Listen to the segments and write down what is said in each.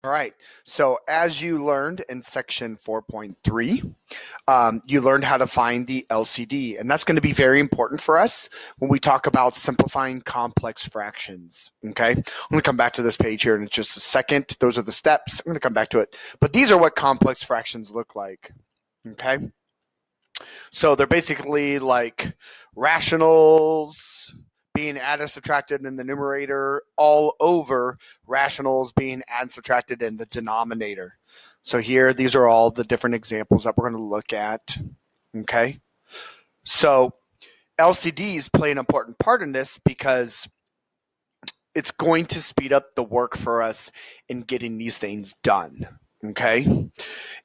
All right. So as you learned in section 4.3, you learned how to find the LCD, and that's going to be very important for us when we talk about simplifying complex fractions. Okay. I'm going to come back to this page here in just a second. Those are the steps. I'm going to come back to it. But these are what complex fractions look like. Okay. So they're basically like rationals being added, subtracted in the numerator all over rationals being added, subtracted in the denominator. So here, these are all the different examples that we're going to look at. Okay. So LCDs play an important part in this because it's going to speed up the work for us in getting these things done. Okay.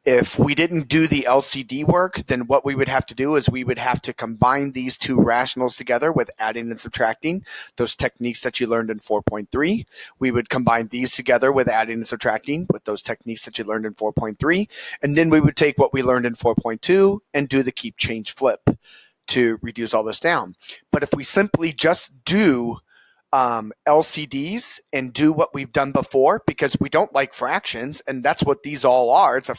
If we didn't do the LCD work, then what we would have to do is we would have to combine these two rationals together with adding and subtracting, those techniques that you learned in 4.3. We would combine these together with adding and subtracting with those techniques that you learned in 4.3. And then we would take what we learned in 4.2 and do the keep, change, flip to reduce all this down. But if we simply just do LCDs and do what we've done before, because we don't like fractions, and that's what these all are. It's a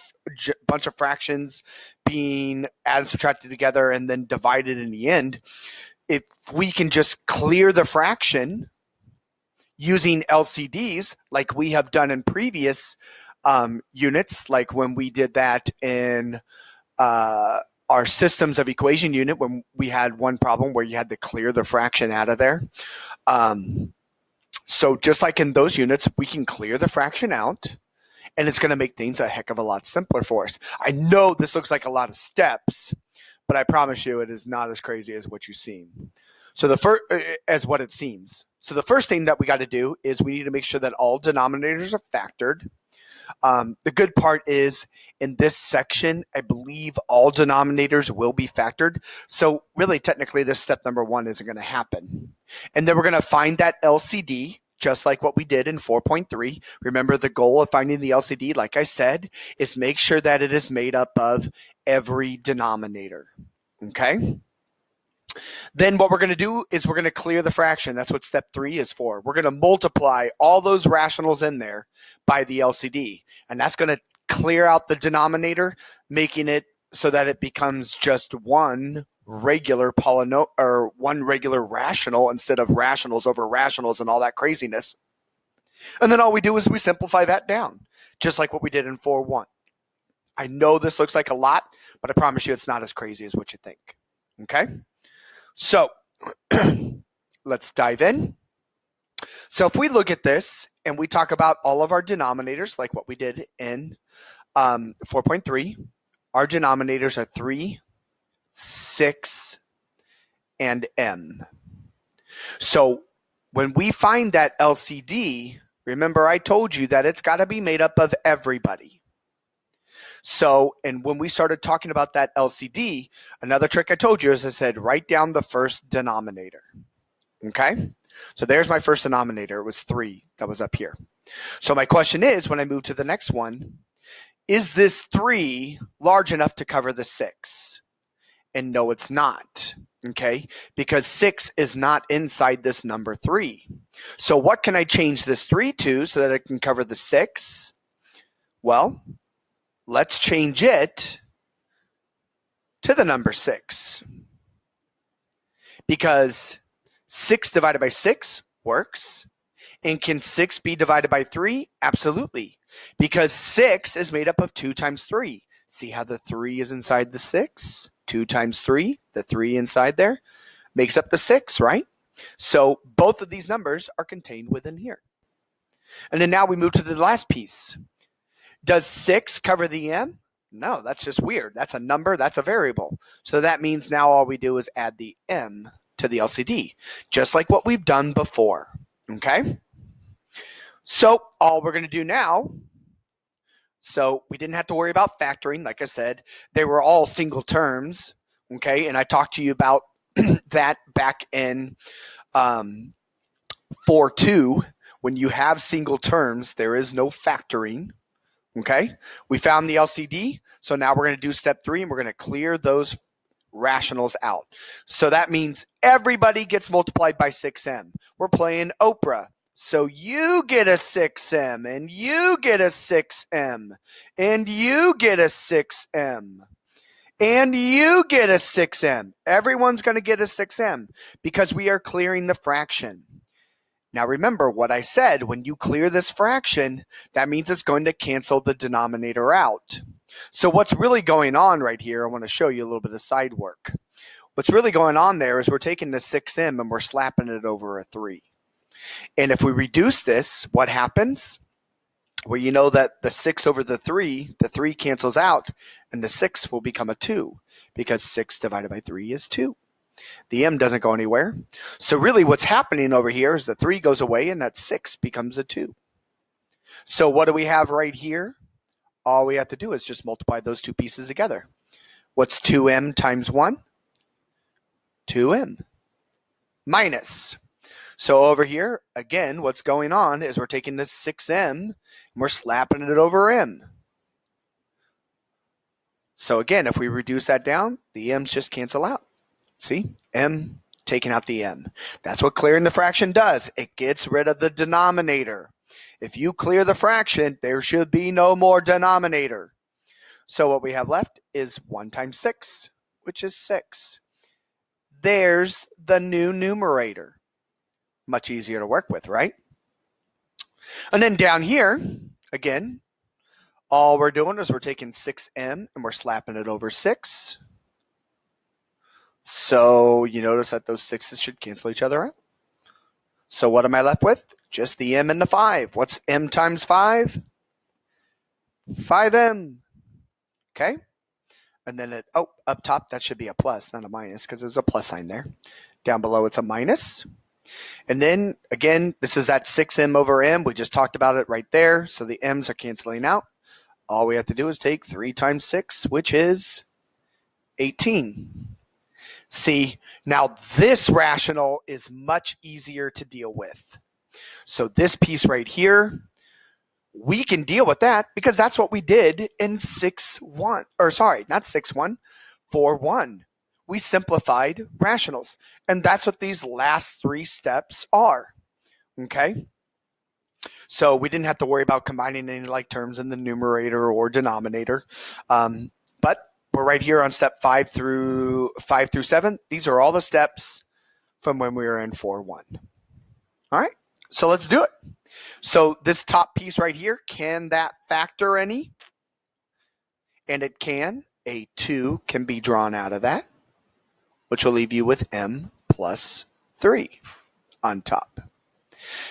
bunch of fractions being added, subtracted together, and then divided in the end. If we can just clear the fraction using LCDs like we have done in previous units, like when we did that in our systems of equation unit, when we had one problem where you had to clear the fraction out of there. So just like in those units, we can clear the fraction out, and it's going to make things a heck of a lot simpler for us. I know this looks like a lot of steps, but I promise you it is not as crazy as what you've seen. So as what it seems. So the first thing that we got to do is we need to make sure that all denominators are factored. The good part is in this section, I believe all denominators will be factored. So really, technically, this step number one isn't going to happen. And then we're going to find that LCD, just like what we did in 4.3. Remember, the goal of finding the LCD, like I said, is make sure that it is made up of every denominator. Okay? Then what we're going to do is we're going to clear the fraction. That's what step 3 is for. We're going to multiply all those rationals in there by the LCD. And that's going to clear out the denominator, making it so that it becomes just one regular polynomial or one regular rational instead of rationals over rationals and all that craziness. And then all we do is we simplify that down, just like what we did in 4.1. I know this looks like a lot, but I promise you it's not as crazy as what you think. Okay? So let's dive in. So if we look at this and we talk about all of our denominators, like what we did in 4.3, our denominators are 3, 6, and m. So when we find that LCD, remember I told you that it's got to be made up of everybody. So, and when we started talking about that LCD, another trick I told you is I said, write down the first denominator. Okay? So there's my first denominator. It was 3 that was up here. So my question is, when I move to the next one, is this 3 large enough to cover the 6? And no, it's not. Okay? Because 6 is not inside this number 3. So what can I change this 3 to so that it can cover the 6? Well, let's change it to the number 6. Because 6 divided by 6 works. And can 6 be divided by 3? Absolutely. Because 6 is made up of 2 times 3. See how the 3 is inside the 6? 2 times 3, the 3 inside there, makes up the 6, right? So both of these numbers are contained within here. And then now we move to the last piece. Does 6 cover the m? No, that's just weird. That's a number, that's a variable. So that means now all we do is add the m to the LCD, just like what we've done before. Okay? So all we're going to do now, so we didn't have to worry about factoring. Like I said, they were all single terms. Okay? And I talked to you about that back in 4.2. When you have single terms, there is no factoring. Okay, we found the LCD, so now we're going to do step 3, and we're going to clear those rationals out. So that means everybody gets multiplied by 6m. We're playing Oprah. So you get a 6m, and you get a 6m, and you get a 6m, and you get a 6m. Everyone's going to get a 6m because we are clearing the fraction. Now remember what I said, when you clear this fraction, that means it's going to cancel the denominator out. So what's really going on right here, I want to show you a little bit of side work. What's really going on there is we're taking the 6m and we're slapping it over a 3. And if we reduce this, what happens? Well, you know that the 6 over the 3 cancels out, and the 6 will become a 2, because 6 divided by 3 is 2. The m doesn't go anywhere. So really what's happening over here is the 3 goes away, and that 6 becomes a 2. So what do we have right here? All we have to do is just multiply those two pieces together. What's 2m times 1? 2m. Minus. So over here, again, what's going on is we're taking this 6m and we're slapping it over m. So again, if we reduce that down, the m's just cancel out. See? M taking out the m. That's what clearing the fraction does. It gets rid of the denominator. If you clear the fraction, there should be no more denominator. So what we have left is 1 times 6, which is 6. There's the new numerator. Much easier to work with, right? And then down here, again, all we're doing is we're taking 6m and we're slapping it over 6. So you notice that those 6's should cancel each other out. So what am I left with? Just the m and the 5. What's m times 5? 5m. Okay? And then up top, that should be a plus, not a minus, because there's a plus sign there. Down below, it's a minus. And then, again, this is that 6m over m. We just talked about it right there. So the m's are canceling out. All we have to do is take 3 times 6, which is 18. See, now this rational is much easier to deal with. So this piece right here, we can deal with that because that's what we did in 4-1. We simplified rationals. And that's what these last 3 steps are. Okay? So we didn't have to worry about combining any like terms in the numerator or denominator. But we're right here on step 5 through 7. These are all the steps from when we were in 4-1. All right? So let's do it. So this top piece right here, can that factor any? And it can. A 2 can be drawn out of that, which will leave you with m plus 3 on top.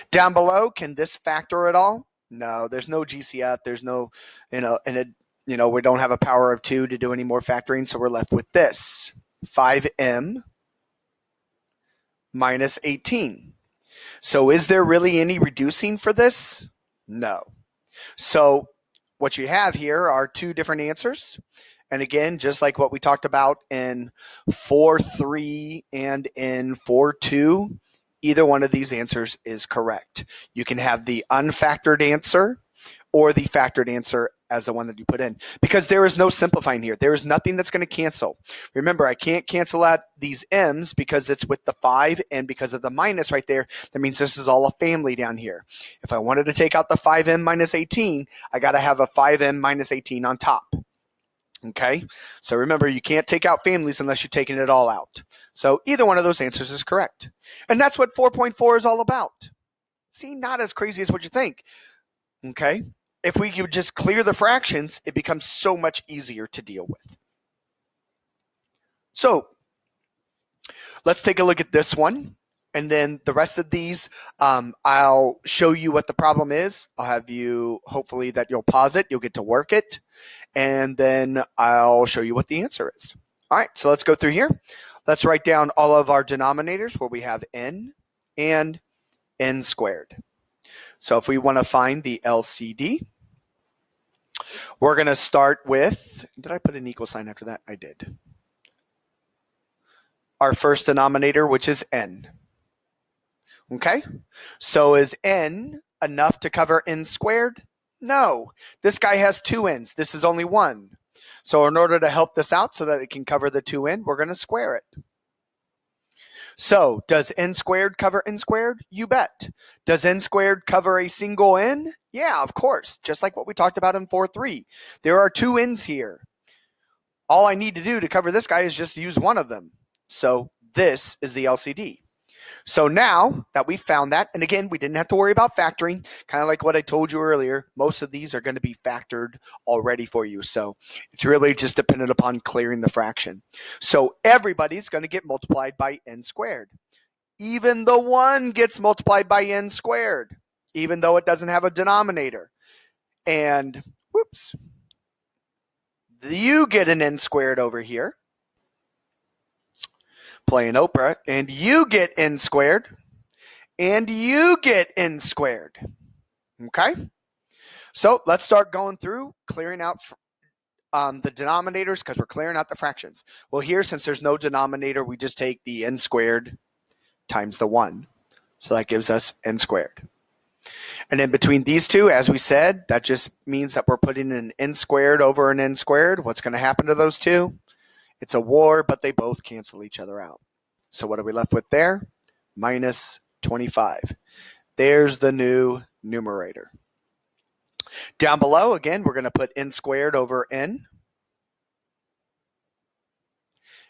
Down below, can this factor at all? No, there's no GCF. There's no, we don't have a power of 2 to do any more factoring, so we're left with this, 5m minus 18. So is there really any reducing for this? No. So what you have here are 2 different answers. And again, just like what we talked about in 4-3 and in 4-2, either one of these answers is correct. You can have the unfactored answer or the factored answer as the one that you put in, because there is no simplifying here. There is nothing that's going to cancel. Remember, I can't cancel out these m's because it's with the 5, and because of the minus right there, that means this is all a family down here. If I wanted to take out the 5m minus 18, I got to have a 5m minus 18 on top. Okay, so remember, you can't take out families unless you're taking it all out. So either one of those answers is correct. And that's what 4.4 is all about. See, not as crazy as what you think. Okay, if we could just clear the fractions, it becomes so much easier to deal with. So let's take a look at this one. And then the rest of these, I'll show you what the problem is. I'll have you, hopefully that you'll pause it, you'll get to work it, and then I'll show you what the answer is. All right, so let's go through here. Let's write down all of our denominators where we have n and n squared. So if we want to find the LCD, we're going to start with, did I put an equal sign after that? I did. Our first denominator, which is n. Okay, so is n enough to cover n squared? No, this guy has 2 n's. This is only 1. So in order to help this out so that it can cover the 2n, we're going to square it. So does n squared cover n squared? You bet. Does n squared cover a single n? Yeah, of course. Just like what we talked about in 4.3. There are two n's here. All I need to do to cover this guy is just use one of them. So this is the LCD. So now that we found that, and again, we didn't have to worry about factoring, kind of like what I told you earlier, most of these are going to be factored already for you. So it's really just dependent upon clearing the fraction. So everybody's going to get multiplied by n squared. Even the 1 gets multiplied by n squared, even though it doesn't have a denominator. And, whoops, you get an n squared over here, playing Oprah, and you get n squared, and you get n squared. Okay? So let's start going through, clearing out the denominators because we're clearing out the fractions. Well, here, since there's no denominator, we just take the n squared times the 1. So that gives us n squared. And in between these two, as we said, that just means that we're putting an n squared over an n squared. What's going to happen to those two? It's a war, but they both cancel each other out. So what are we left with there? Minus 25. There's the new numerator. Down below, again, we're going to put n squared over n.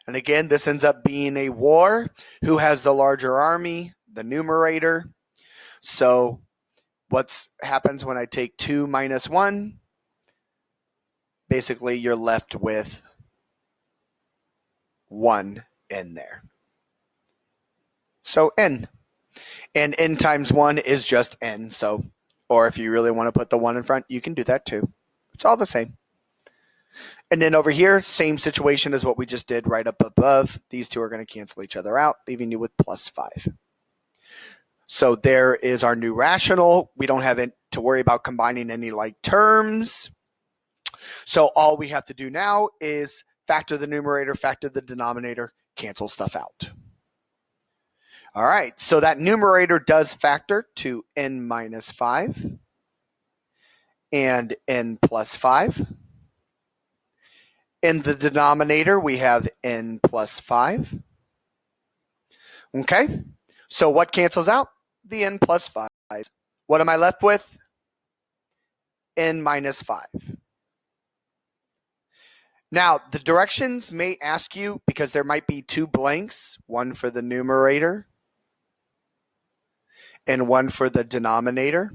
And again, this ends up being a war. Who has the larger army? The numerator. So what happens when I take 2 minus 1? Basically, you're left with 1 in there. So n. And n times 1 is just n. So, or if you really want to put the 1 in front, you can do that too. It's all the same. And then over here, same situation as what we just did right up above. These two are going to cancel each other out, leaving you with plus 5. So there is our new rational. We don't have to worry about combining any like terms. So all we have to do now is factor the numerator, factor the denominator, cancel stuff out. All right, so that numerator does factor to n minus 5 and n plus 5. In the denominator, we have n plus 5. Okay, so what cancels out? The n plus 5. What am I left with? N minus 5. Now, the directions may ask you, because there might be two blanks, one for the numerator and one for the denominator.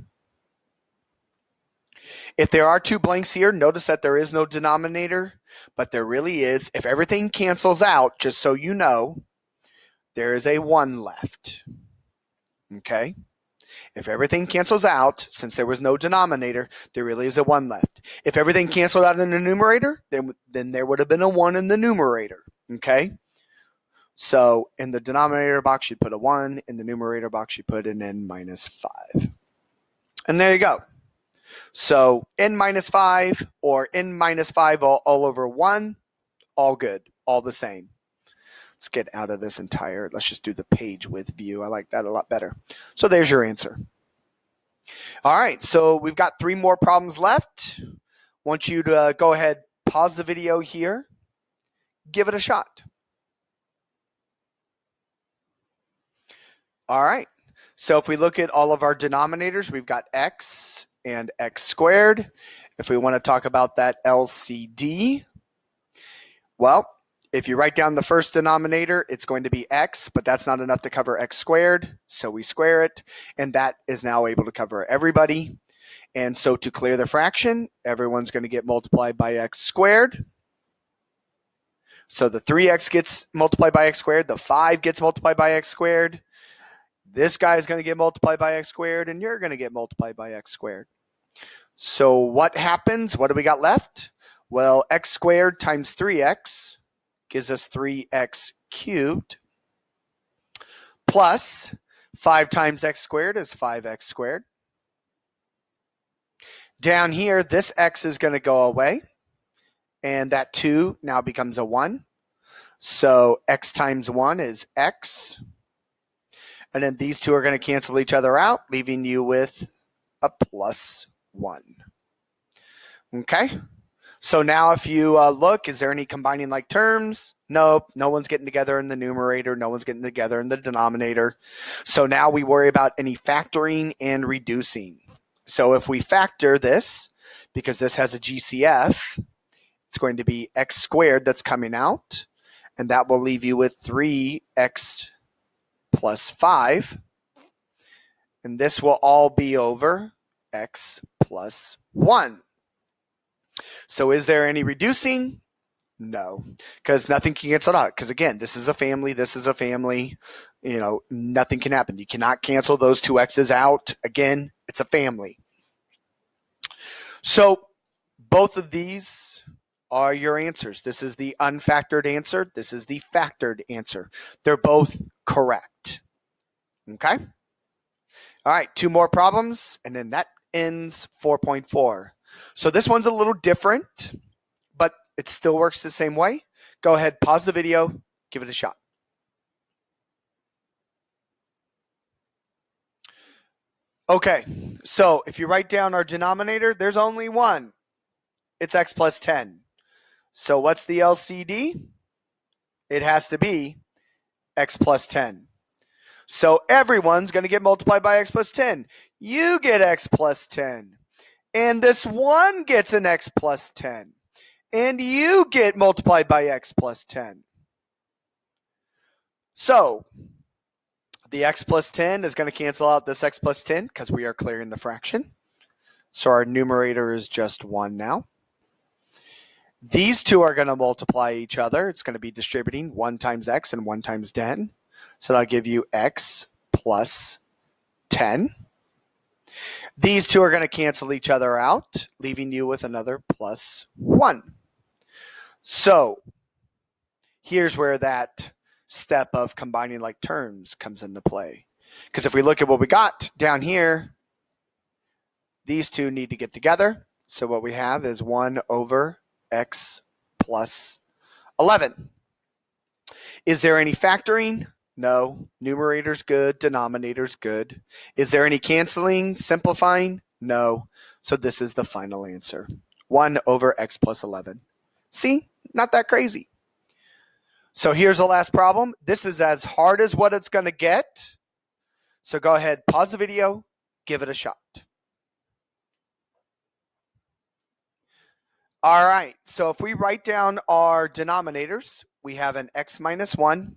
If there are two blanks here, notice that there is no denominator, but there really is. If everything cancels out, just so you know, there is a 1 left. Okay? If everything cancels out, since there was no denominator, there really is a 1 left. If everything canceled out in the numerator, then there would have been a 1 in the numerator. Okay? So in the denominator box, you put a 1. In the numerator box, you put an n minus 5. And there you go. So n minus 5 or n minus 5 all over 1, all good, all the same. Let's get out of this entire, let's just do the page width view. I like that a lot better. So there's your answer. All right, so we've got 3 more problems left. Want you to go ahead, pause the video here, give it a shot. All right, so if we look at all of our denominators, we've got x and x squared. If we want to talk about that LCD, well, if you write down the first denominator, it's going to be x, but that's not enough to cover x squared, so we square it, and that is now able to cover everybody. And so to clear the fraction, everyone's going to get multiplied by x squared. So the 3x gets multiplied by x squared, the 5 gets multiplied by x squared, this guy is going to get multiplied by x squared, and you're going to get multiplied by x squared. So what happens? What do we got left? Well, x squared times 3x gives us 3x cubed, plus 5 times x squared is 5x squared. Down here, this x is going to go away, and that 2 now becomes a 1. So x times 1 is x. And then these two are going to cancel each other out, leaving you with a plus 1. Okay? So now if you look, is there any combining like terms? Nope. No one's getting together in the numerator. No one's getting together in the denominator. So now we worry about any factoring and reducing. So if we factor this, because this has a GCF, it's going to be x squared that's coming out. And that will leave you with 3x plus 5. And this will all be over x plus 1. So is there any reducing? No, because nothing can cancel out. Because again, this is a family, this is a family. Nothing can happen. You cannot cancel those two x's out. Again, it's a family. So both of these are your answers. This is the unfactored answer. This is the factored answer. They're both correct. Okay? All right, 2 more problems, and then that ends 4.4. So this one's a little different, but it still works the same way. Go ahead, pause the video, give it a shot. Okay, so if you write down our denominator, there's only one. It's x plus 10. So what's the LCD? It has to be x plus 10. So everyone's going to get multiplied by x plus 10. You get x plus 10. And this one gets an x plus 10. And you get multiplied by x plus 10. So the x plus 10 is going to cancel out this x plus 10 because we are clearing the fraction. So our numerator is just 1 now. These two are going to multiply each other. It's going to be distributing 1 times x and 1 times 10. So that'll give you x plus 10. These two are going to cancel each other out, leaving you with another plus 1. So here's where that step of combining like terms comes into play. Because if we look at what we got down here, these two need to get together. So what we have is 1 over x plus 11. Is there any factoring? No. Numerator's good. Denominator's good. Is there any canceling, simplifying? No. So this is the final answer. 1 over x plus 11. See? Not that crazy. So here's the last problem. This is as hard as what it's going to get. So go ahead, pause the video, give it a shot. All right. So if we write down our denominators, we have an x minus 1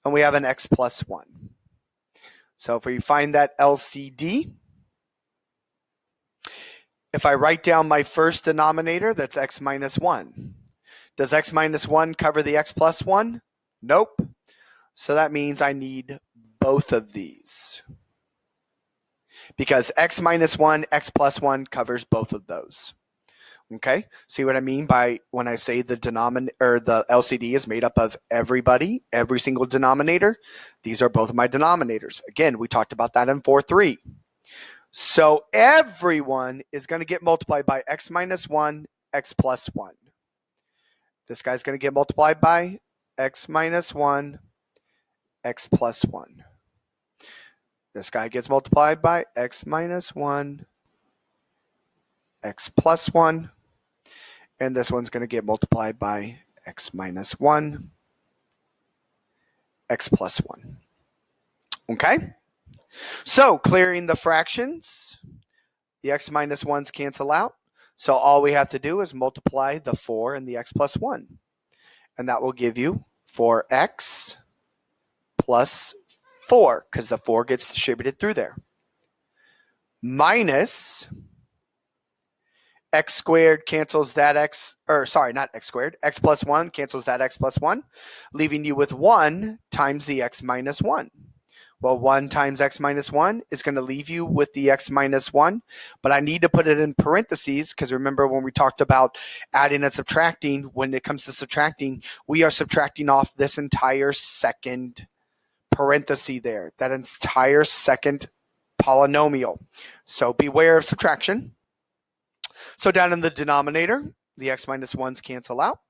and we have an x plus 1. So if we find that LCD, if I write down my first denominator, that's x minus 1. Does x minus 1 cover the x plus 1? Nope. So that means I need both of these. Because x minus 1, x plus 1 covers both of those. Okay? See what I mean by when I say the denominator or the LCD is made up of everybody, every single denominator? These are both of my denominators. Again, we talked about that in 4.3. So everyone is going to get multiplied by x minus 1, x plus 1. This guy's going to get multiplied by x minus 1, x plus 1. This guy gets multiplied by x minus 1, x plus 1. And this one's going to get multiplied by x minus 1, x plus 1. Okay? So clearing the fractions, the x minus 1s cancel out. So all we have to do is multiply the 4 and the x plus 1. And that will give you 4x plus 4, because the 4 gets distributed through there. Minus x squared cancels that x, or sorry, not x squared. X plus 1 cancels that x plus 1, leaving you with 1 times the x minus 1. Well, 1 times x minus 1 is going to leave you with the x minus 1, but I need to put it in parentheses because remember when we talked about adding and subtracting, when it comes to subtracting, we are subtracting off this entire second parenthesis there, that entire second polynomial. So beware of subtraction. So down in the denominator, the x minus 1s cancel out.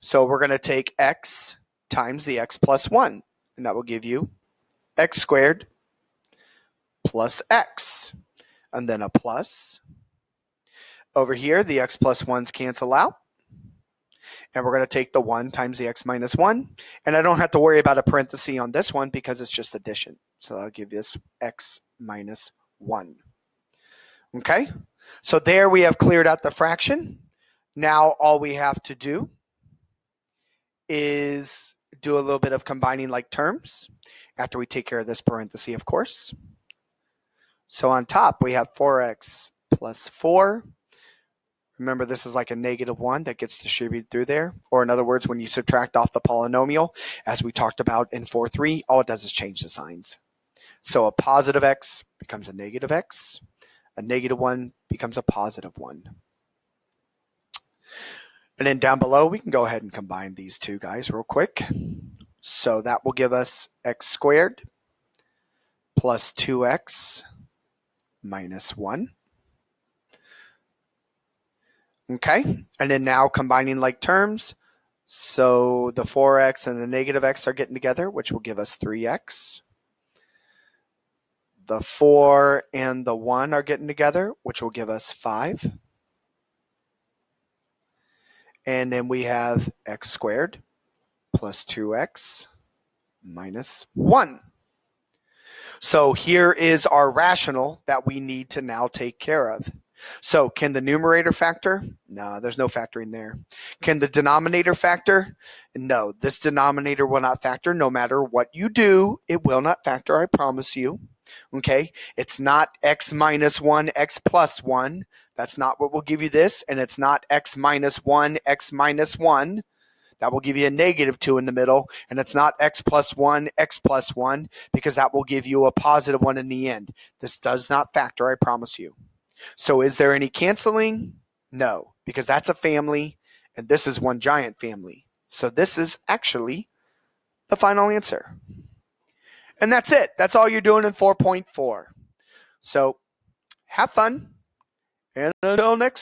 So we're going to take x times the x plus 1, and that will give you x squared plus x, and then a plus Over here, the x plus 1's cancel out. And we're going to take the 1 times the x minus 1. And I don't have to worry about a parenthesis on this one because it's just addition. So I'll give this x minus 1. Okay? So there we have cleared out the fraction. Now all we have to do is do a little bit of combining like terms after we take care of this parenthesis, of course. So on top, we have 4x plus 4. Remember, this is like a -1 that gets distributed through there. Or in other words, when you subtract off the polynomial, as we talked about in 4.3, all it does is change the signs. So a positive x becomes a negative x. A -1 becomes a positive 1. And then down below, we can go ahead and combine these two guys real quick. So that will give us x squared plus 2x minus 1. Okay, and then now combining like terms. So the 4x and the negative x are getting together, which will give us 3x. The 4 and the 1 are getting together, which will give us 5. And then we have x squared plus 2x minus 1. So here is our rational that we need to now take care of. So can the numerator factor? No, there's no factoring there. Can the denominator factor? No, this denominator will not factor. No matter what you do, it will not factor, I promise you. Okay, it's not x minus 1, x plus 1. That's not what will give you this. And it's not x minus 1, x minus 1. That will give you a -2 in the middle. And it's not x plus 1, x plus 1, because that will give you a positive 1 in the end. This does not factor, I promise you. So is there any canceling? No, because that's a family, and this is one giant family. So this is actually the final answer. And that's it. That's all you're doing in 4.4. So have fun, and until next